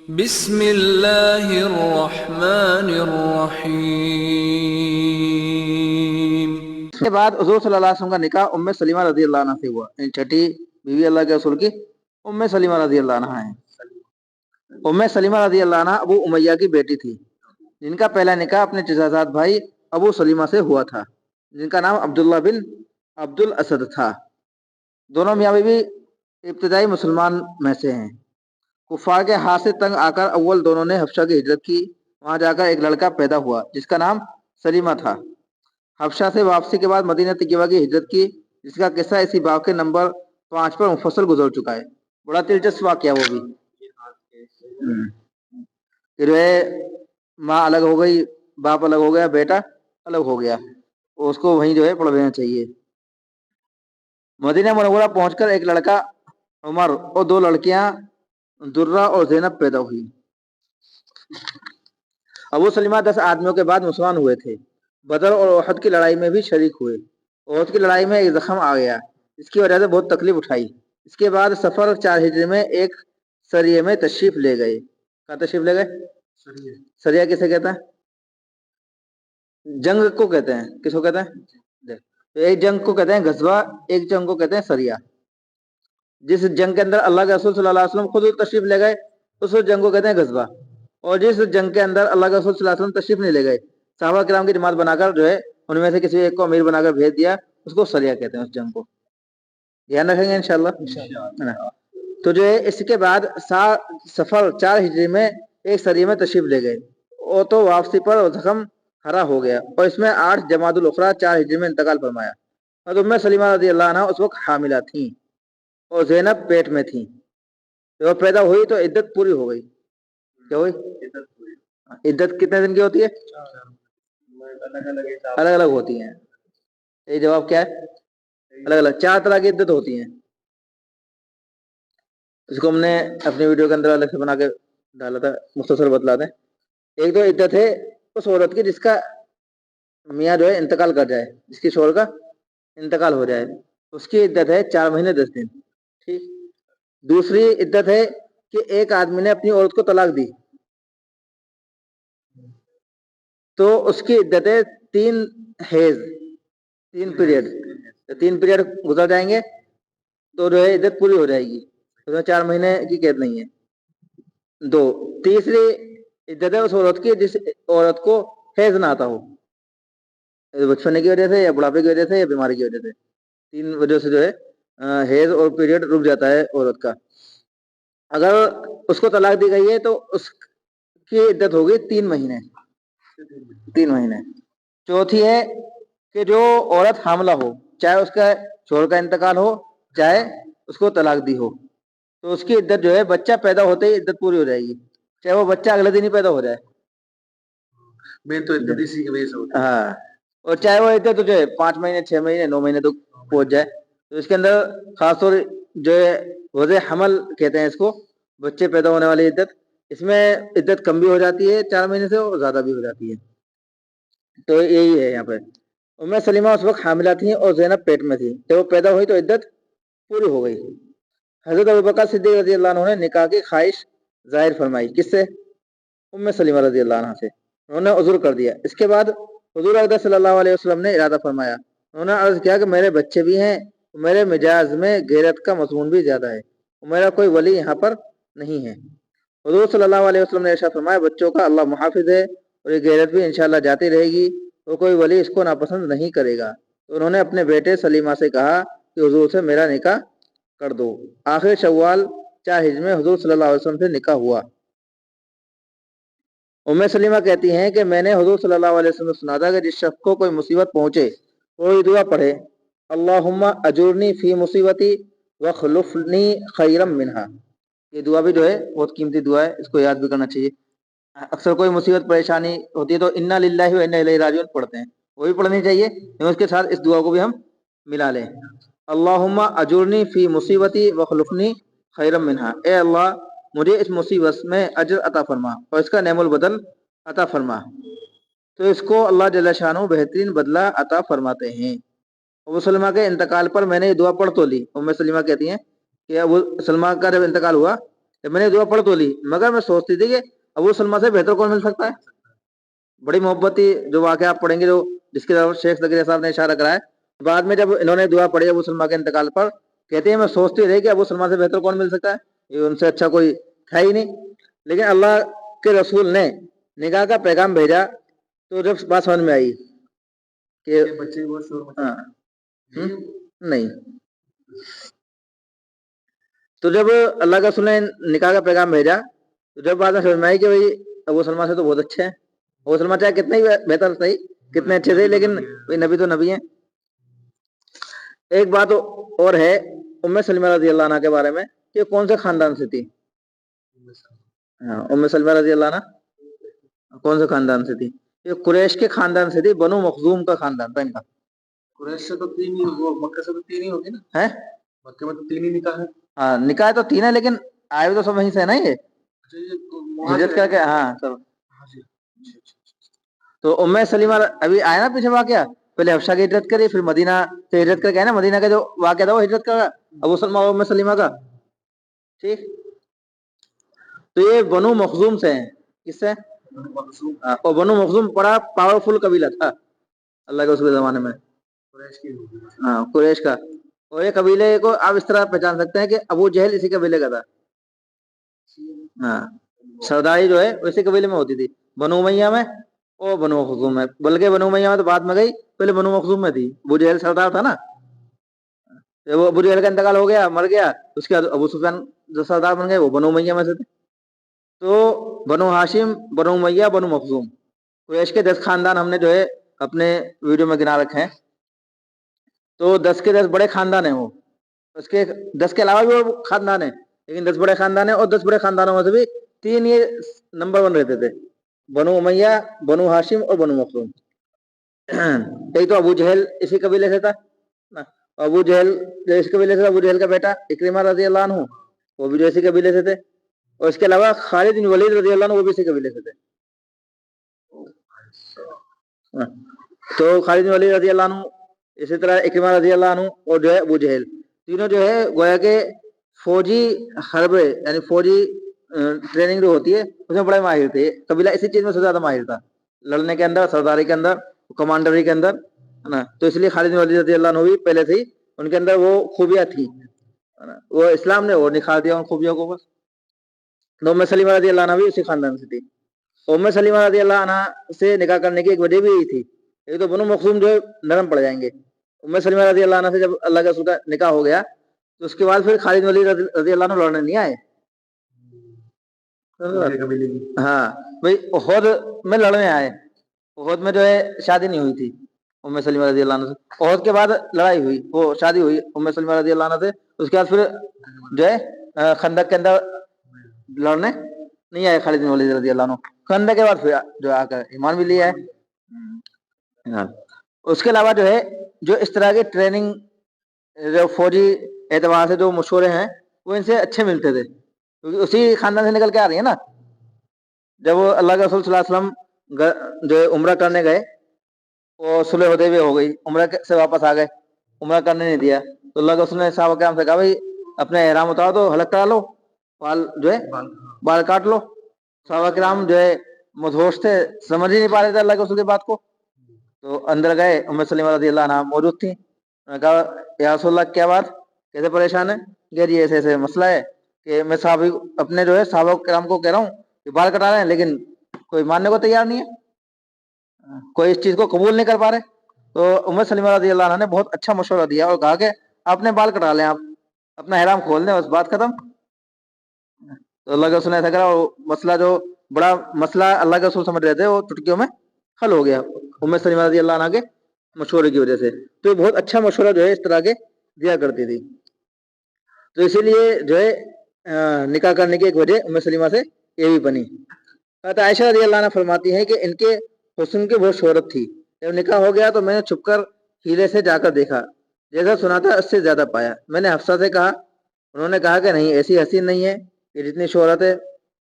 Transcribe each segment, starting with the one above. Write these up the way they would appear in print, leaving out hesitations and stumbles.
بسم اللہ الرحمن الرحیم۔ اس کے بعد حضور صلی اللہ علیہ وسلم کا نکاح ام سلیمہ رضی اللہ عنہ سے ہوا، چھٹی بیوی اللہ کے رسول کی ام سلیمہ رضی اللہ عنہ ہیں۔ ام سلیمہ رضی اللہ عنہ ابو امیہ کی بیٹی تھی، جن کا پہلا نکاح اپنے چچازاد بھائی ابو سلیمہ سے ہوا تھا، جن کا نام عبداللہ بن عبد الاسد تھا۔ دونوں میاں بیوی ابتدائی مسلمان میں سے ہیں۔ کفار کے ہاتھ سے تنگ آ کر اول دونوں نے حبشہ کی ہجرت کی۔ وہاں جا کر ایک لڑکا پیدا ہوا جس کا نام سلیمہ تھا۔ حبشہ سے واپسی کے بعد مدینہ طیبہ کی ہجرت کی، جس کا قصہ اسی باب کے نمبر 5 پر مفصل گزر چکا ہے۔ بڑا دلچسپ واقعہ وہ بھی کہ جو ہے ماں الگ ہو گئی، باپ الگ ہو گیا، بیٹا الگ ہو گیا، اس کو وہیں جو ہے پڑھ لینا چاہیے۔ مدینہ منورہ پہنچ کر ایک لڑکا عمر اور دو لڑکیاں درہ اور زینب پیدا ہوئی۔ ابو سلیمہ 10 آدمیوں کے بعد مسلمان ہوئے تھے۔ بدر اور احد کی لڑائی میں بھی شریک ہوئے۔ احد کی لڑائی میں ایک زخم آ گیا، اس کی وجہ سے بہت تکلیف اٹھائی۔ اس کے بعد سفر 4 ہجری میں ایک سریے میں تشریف لے گئے۔ کہاں تشریف لے گئے؟ سریہ کسے کہتا ہے؟ جنگ کو کہتے ہیں۔ کس کو کہتے ہیں؟ ایک جنگ کو کہتے ہیں غزوہ، ایک جنگ کو کہتے ہیں سریہ۔ جس جنگ کے اندر اللہ کے رسول صلی اللہ علیہ وسلم خود تشریف لے گئے اس جنگ کو کہتے ہیں غزوہ، اور جس جنگ کے اندر اللہ کے رسول صلی اللہ علیہ وسلم تشریف نہیں لے گئے، صحابہ کرام کی جماعت بنا کر جو ہے ان میں سے کسی ایک کو امیر بنا کر بھیج دیا، اس کو سریہ کہتے ہیں۔ اس جنگ کو دھیان رکھیں گے انشاءاللہ۔ تو جو ہے اس کے بعد سفر 4 ہجری میں ایک سریہ میں تشریف لے گئے، اور تو واپسی پر زخم ہرا ہو گیا، اور اس میں 8 جمادی الاخری 4 ہجری میں انتقال فرمایا۔ اور ام سلیمہ رضی اللہ عنہ اس وقت حاملہ تھیں اور زینب پیٹ میں تھیں۔ جب پیدا ہوئی تو عدت پوری ہو گئی۔ کیا ہوئی؟ عدت کتنے دن کی ہوتی ہے؟ الگ الگ ہوتی ہیں۔ یہ جواب کیا ہے؟ الگ الگ 4 طرح کی عدت ہوتی ہیں۔ اس کو ہم نے اپنی ویڈیو کے اندر الگ سے بنا کے ڈالا تھا، مختصر بتلا دیں۔ ایک تو عدت ہے اس عورت کی جس کا میاں جو ہے انتقال کر جائے، جس کی شوہر کا انتقال ہو جائے، اس کی عدت ہے 4 مہینے 10 دن۔ ٹھیک۔ دوسری عدت ہے کہ ایک آدمی نے اپنی عورت کو طلاق دی تو اس کی عدت ہے 3 حیض، 3 پیریڈ۔ 3 پیریڈ گزر جائیں گے تو جو ہے عدت پوری ہو جائے گی، اس میں 4 مہینے کی قید نہیں ہے۔ تیسری عدت ہے اس عورت کی جس عورت کو حیض نہ آتا ہو، بچپنے کی وجہ سے یا بڑھاپے کی وجہ سے یا بیماری کی وجہ سے، 3 وجہ سے جو ہے حیض اور پیریڈ رک جاتا ہے عورت کا۔ اگر اس کو طلاق دی گئی ہے تو اس کی عدت ہوگی 3 مہینے۔ 3 مہینے۔ چوتھی ہے کہ جو عورت حاملہ ہو، چاہے اس کا شوہر کا انتقال ہو چاہے اس کو طلاق دی ہو، تو اس کی عدت جو ہے بچہ پیدا ہوتے ہی عدت پوری ہو جائے گی، چاہے وہ بچہ اگلے دن ہی پیدا ہو جائے۔ میں تو عدت اسی کی وجہ سے ہوتی ہے۔ ہاں، اور چاہے وہ عدت جو ہے 5 مہینے 6 مہینے 9 مہینے تک پہنچ جائے، تو اس کے اندر خاص طور جو ہے وضع حمل کہتے ہیں اس کو، بچے پیدا ہونے والی عدت، اس میں عدت کم بھی ہو جاتی ہے 4 مہینے سے اور زیادہ بھی ہو جاتی ہے۔ تو یہی ہے یہاں پہ۔ ام سلیمہ اس وقت حاملہ تھیں اور زینب پیٹ میں تھی، جب وہ پیدا ہوئی تو عدت پوری ہو گئی۔ حضرت ابوبکر صدیق رضی اللہ عنہ نے نکاح کی خواہش ظاہر فرمائی۔ کس سے؟ ام سلیمہ رضی اللہ عنہ سے۔ انہوں نے عذر کر دیا۔ اس کے بعد حضور اقدس صلی اللہ علیہ وسلم نے ارادہ فرمایا۔ انہوں نے عرض کیا کہ میرے بچے بھی ہیں، میرے مزاج میں غیرت کا مضمون بھی زیادہ ہے، میرا کوئی ولی یہاں پر نہیں ہے۔ حضور صلی اللہ علیہ وسلم نے ارشاد فرمایا بچوں کا اللہ محافظ ہے اور یہ غیرت بھی انشاءاللہ جاتی رہے گی، اور کوئی ولی اس کو ناپسند نہیں کرے گا۔ تو انہوں نے اپنے بیٹے سلیمہ سے کہا کہ حضور سے میرا نکاح کر دو۔ آخر شوال 4 ہجری میں حضور صلی اللہ علیہ وسلم سے نکاح ہوا۔ ام سلیمہ کہتی ہیں کہ میں نے حضور صلی اللہ علیہ وسلم سے سنا تھا کہ جس شخص کو کوئی مصیبت پہنچے وہ یہ دعا پڑھے، اللہم اجرنی فی مصیبتی وخلفنی خیرا منہا۔ یہ دعا بھی جو ہے بہت قیمتی دعا ہے، اس کو یاد بھی کرنا چاہیے۔ اکثر کوئی مصیبت پریشانی ہوتی ہے تو انا للہ و انا الیہ راجعون پڑھتے ہیں، وہ بھی پڑھنی چاہیے، لیکن اس کے ساتھ اس دعا کو بھی ہم ملا لیں۔ اللہم اجرنی فی مصیبتی وخلفنی خیرا منہا، اے اللہ مجھے اس مصیبت میں اجر عطا فرما اور اس کا نعم البدل عطا فرما۔ تو اس کو اللہ جل شانہ بہترین بدلہ عطا فرماتے ہیں۔ ابو سلمہ کے انتقال پر میں نے یہ دعا پڑھ تو لی۔ ام سلیمہ کہتی ہیں کہ ابو سلمہ کا جب انتقال ہوا تو میں نے دعا پڑھ تو لی، مگر میں سوچتی تھی کہ ابو سلمہ سے بہتر کون مل سکتا ہے. بڑی محبت تھی. جو واقعہ آپ پڑھیں گے جو جس کی طرف شیخ زکریا صاحب نے اشارہ کرا ہے، بعد میں جب انہوں نے دعا پڑھی ابو سلمہ کے انتقال پر، کہتے ہیں میں سوچتی رہی کہ ابو سلمہ سے بہتر کون مل سکتا ہے، یہ ان سے اچھا کوئی ہے ہی نہیں. لیکن اللہ کے رسول نے نکاح کا پیغام بھیجا تو جب بات سمجھ میں آئی کہ ہاں نہیں، تو جب اللہ کا رسول نے نکاح کا پیغام بھیجا تو جب بات سمجھ میں آئی کہ بھائی ابو سلمہ سے تو بہت اچھے ہیں. ابو سلمہ چاہے کتنے ہی بہتر صحیح، کتنے اچھے تھے، لیکن نبی تو نبی ہیں. ایک بات اور ہے ام سلمہ رضی اللہ عنہ کے بارے میں کہ کون سے خاندان سے تھی. ہاں، ام سلمہ رضی اللہ عنہ کون سے خاندان سے تھی؟ یہ قریش کے خاندان سے تھی، بنو مخزوم کا خاندان تھا ان کا. قریش سے تو تین ہی، وہ مکہ سے تو تین ہی ہوگی نا. ہے مکہ میں تو تین ہی نکاح ہے. ہاں نکاح تو تین ہے، لیکن آئے تو سب وہیں سے ہے نا. یہ ہجرت کر کے ہاں سب. تو ام سلیمہ ابھی آیا نا پیچھے واقعہ، پہلے حبشہ کی ہجرت کری، پھر مدینہ سے ہجرت کر کے آیا نا. مدینہ کا جو واقعہ تھا وہ ہجرت کا ابو سلمہ اور ام سلیمہ کا. ٹھیک، تو یہ بنو مخزوم سے ہیں. کس سے؟ اور بنو مخزوم بڑا پاورفل قبیلہ تھا اللہ کے اس کے زمانے میں. ہاں قریش کا. اور یہ قبیلے کو آپ اس طرح پہچان سکتے ہیں کہ ابو جہل اسی قبیلے کا تھا. ہاں سرداری جو ہے اسی قبیلے میں ہوتی تھی، بنو امیہ میں اور بنو مخزوم میں. بلکہ بنو امیہ میں تو بعد میں گئی، پہلے بنو مخزوم میں تھی. ابو جہل سردار تھا نا، وہ ابو جہل کا انتقال ہو گیا، مر گیا. اس کے بعد ابو سفیان جو سردار بن گئے وہ بنو امیہ میں سے تھے. تو بنو ہاشم، بنو امیہ، بنو مخزوم، قریش کے 10 خاندان ہم نے جو ہے اپنے ویڈیو میں گنا رکھے ہیں. تو 10 کے 10 بڑے خاندان ہیں. وہ اس کے 10 کے علاوہ بھی وہ خاندان ہیں، لیکن 10 بڑے خاندان ہیں. اور 10 بڑے خاندانوں میں سے بھی 3 یہ نمبر 1 رہتے تھے، بنو امیہ، بنو ہاشم اور بنو مخزوم. ایک تو ابو جہل اسی قبیلے سے تھا. ابو جہل جو اس قبیلے سے، ابو جہل کا بیٹا اکرمہ رضی اللہ عنہ وہ بھی جو اسی قبیلے سے تھے. اور اس کے علاوہ خالد بن ولید رضی اللہ عنہ وہ بھی اسی قبیلے سے تھے. تو خالد بن ولید رضی اللہ عنہ، اسی طرح اکرمہ رضی اللہ عنہ اور جو ہے ابو جہل، تینوں جو ہے گویا کہ فوجی حربے یعنی فوجی ٹریننگ جو ہوتی ہے اس میں بڑے ماہر تھے. قبیلہ اسی چیز میں سب سے زیادہ ماہر تھا، لڑنے کے اندر، سرداری کے اندر، کمانڈری کے اندر نا. تو اس لیے خالد بن ولید رضی اللہ عنہ بھی پہلے سے ہی ان کے اندر وہ خوبیاں تھیں. وہ اسلام نے اور نکھار دیا ان خوبیوں کو. بس ام سلیمہ رضی اللہ عنہ بھی اسی خاندان سے تھی. ام سلیمہ رضی اللہ عنہ سے نکاح کرنے کی ایک وجہ بھی یہی تھی. ایک تو بنو مخزوم جو نرم پڑ جائیں گے. ام سلیمہ رضی اللہ عنہ سے جب اللہ کے رسول کا نکاح ہو گیا تو اس کے بعد پھر خالد بن ولید رضی اللہ عنہ لڑنے نہیں آئے. ہاں بھائی احد میں لڑنے آئے. احد میں جو ہے شادی نہیں ہوئی تھی ام سلیمہ رضی اللہ عنہ سے. احد کے بعد لڑائی ہوئی، وہ شادی ہوئی ام سلیمہ رضی اللہ عنہ سے. اس کے بعد پھر جو ہے خندق کے اندر لڑنے نہیں آئے خالد بن ولید رضی اللہ عنہ. خندق کے بعد پھر جو آ کر ایمان بھی لیا ہے. اس کے علاوہ جو ہے جو اس طرح کی ٹریننگ جو فوجی اعتبار سے جو مشورے ہیں وہ ان سے اچھے ملتے تھے، کیونکہ اسی خاندان سے نکل کے آ رہی ہیں نا. جب وہ اللہ کے رسول صلی اللہ علیہ وسلم جو ہے عمرہ کرنے گئے، وہ صلح حدیبیہ ہو گئی، عمرہ سے واپس آ گئے، عمرہ کرنے نہیں دیا. تو اللہ کے رسول نے صحابہ کرام سے کہا بھائی اپنے احرام اتارو تو حلق کرا لو، بال جو ہے بال کاٹ لو. صحابہ کرام جو ہے مدہوش تھے، سمجھ ہی نہیں پا رہے تھے اللہ کے رسول کی بات کو. تو اندر گئے، ام سلیمہ رضی اللہ عنہ موجود تھی. انہوں نے کہا یا رسول اللہ کیا بات، کیسے پریشان ہے؟ کہ جی ایسے ایسے مسئلہ ہے کہ میں صحابی اپنے جو ہے صحابہ کرام کو کہہ رہا ہوں کہ بال کٹا رہے ہیں، لیکن کوئی ماننے کو تیار نہیں ہے، کوئی اس چیز کو قبول نہیں کر پا رہے. تو ام سلیمہ رضی اللہ عنہ نے بہت اچھا مشورہ دیا اور کہا کہ اپنے بال کٹا لیں، آپ اپنا احرام کھول دیں، بس بات ختم. تو اللہ کے رسول نے ایسا کرا، وہ مسئلہ جو بڑا مسئلہ اللہ کے رسول سمجھ رہے تھے وہ چٹکیوں میں حل ہو گیا ام سلیمہ رضی اللہ عنہ کے مشورے کی وجہ سے. تو یہ بہت اچھا مشورہ جو ہے اس طرح کے دیا کرتی تھی. تو اسی لیے جو ہے نکاح کرنے کی ایک وجہ ام سلیمہ سے یہ بھی بنی. عائشہ رضی اللہ عنہ فرماتی ہیں کہ ان کے حسن کی بہت شہرت تھی. جب نکاح ہو گیا تو میں نے چھپ کر ہیلے سے جا کر دیکھا، جیسا سنا تھا اس سے زیادہ پایا. میں نے حفصہ سے کہا، انہوں نے کہا کہ نہیں ایسی حسین نہیں ہے کہ جتنی شہرت ہے.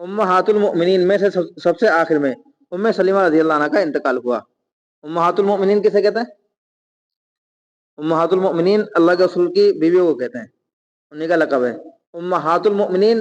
امہات المؤمنین میں سے سب سے آخر میں ام سلیمہ رضی اللہ عنہ کا انتقال ہوا. امہات المؤمنین کسے کہتے ہیں؟ امہات المؤمنین اللہ کے رسول کی بیویوں کو کہتے ہیں، انہیں کا لقب ہے امہات المؤمنین.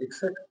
61,